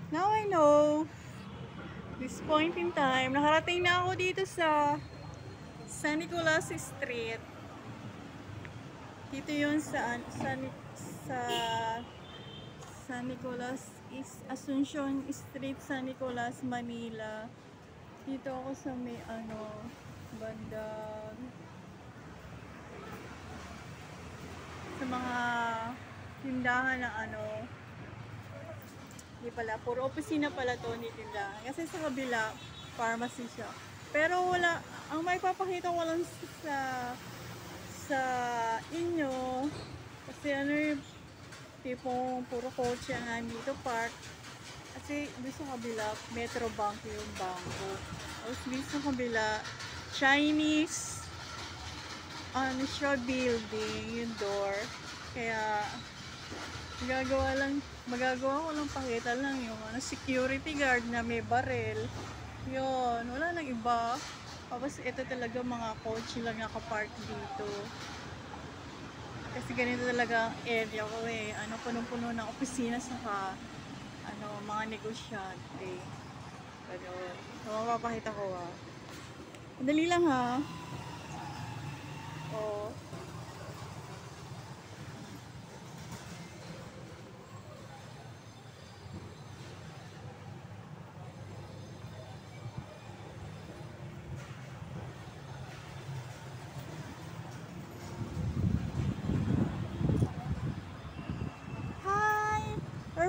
Now I know, this point in time, nakarating na ako dito sa San Nicolas Street. Dito yun sa San Nicolas Asuncion Street, San Nicolas, Manila. Dito ako sa may bandang sa mga tindahan ng hindi pala, puro opisina pala to ni tindahan. Kasi sa kabila, pharmacy siya. Pero wala, ang may papakita ko lang sa inyo, kasi tipong puro kotse nga dito park. Kasi doon sa kabila, Metro Bank yung bangko. Tapos doon sa kabila, Chinese, siya building, yung door. Kaya, magagawa ko lang pakita lang yung security guard na may barel. Yun, wala nang iba. Tapos ito talaga mga kotse lang nakapark dito. Kasi ganito talaga ang area ko eh. Punong-puno ng opisina sa mga negosyante. Pero, mapapakita ko Dali lang ha. Oh.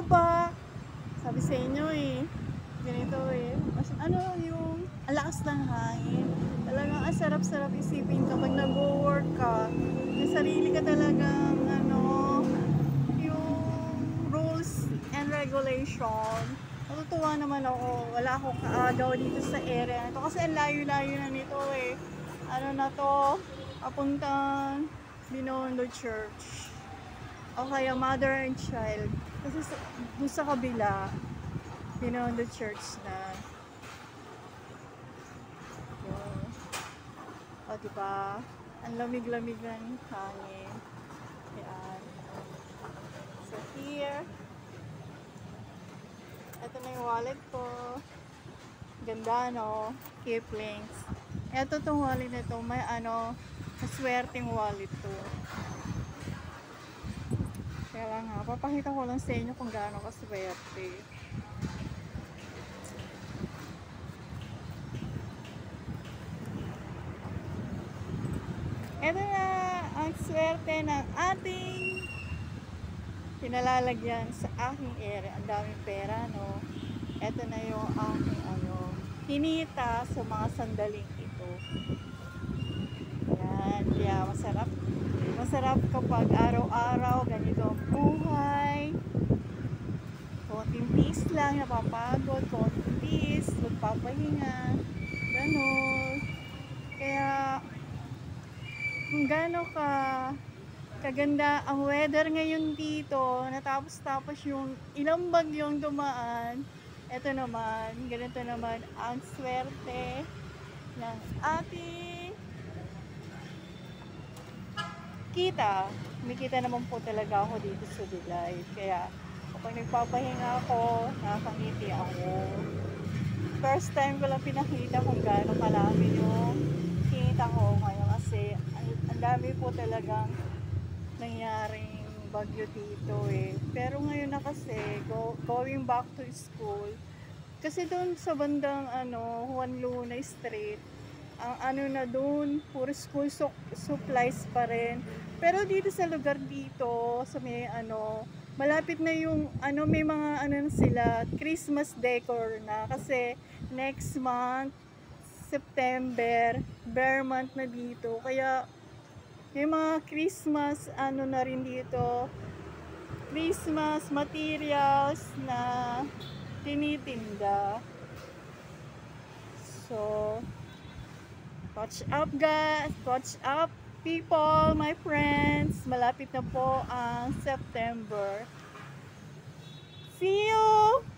Ba? Sabi sa inyo eh. Ganito eh. Mas yung alakas ng hangin. Talagang ang sarap-sarap isipin kapag nag-work ka. May sarili ka talagang yung rules and regulation. Natutuwa naman ako. Wala akong kaagaw dito sa area na to. Kasi ang layo-layo na nito eh. Na to? Papuntang Binondo Church. O kaya Mother and Child. Kasi doon sa kabila, Binondo Church na. O diba? Ang lamig-lamig ng hangin. Yan. So here, ito na yung wallet ko. Ganda no? Kiplings. Ito tong wallet na to, may maswerteng wallet to. Kaya lang nga, papakita ko lang sa inyo kung gaano kaswerte. Ito na ang swerte ng ating pinalalagyan sa aking area. Ang daming pera, no? Ito na yung aking hinita sa mga sandaling ito. Yan, kaya masarap. Masarap kapag araw-araw ganito ang buhay. Konting peace lang, napapagod, konting peace, magpapahinga, gano'n. Kaya, kung gano'n kaganda ang weather ngayon dito, natapos-tapos yung ilang bagyong dumaan, eto naman, ganito naman ang swerte ng ating kita. Kumikita naman po talaga ako dito sa Dubai. Kaya kapag nagpapahinga ako, nakakangiti ako. First time ko lang pinakita kung gaano kalami yung kita ko ngayon kasi ang dami po talagang nangyaring bagyo dito eh. Pero ngayon na kasi, going back to school, kasi doon sa bandang Juan Luna Street, ang na doon, puro school supplies pa rin. Pero dito sa lugar dito, sa may malapit na yung may mga na sila, Christmas decor na. Kasi next month, September, bear month na dito. Kaya may mga Christmas na rin dito. Christmas materials na tinitinda. So, watch up guys, watch up people, my friends. Malapit na po ang September. See you!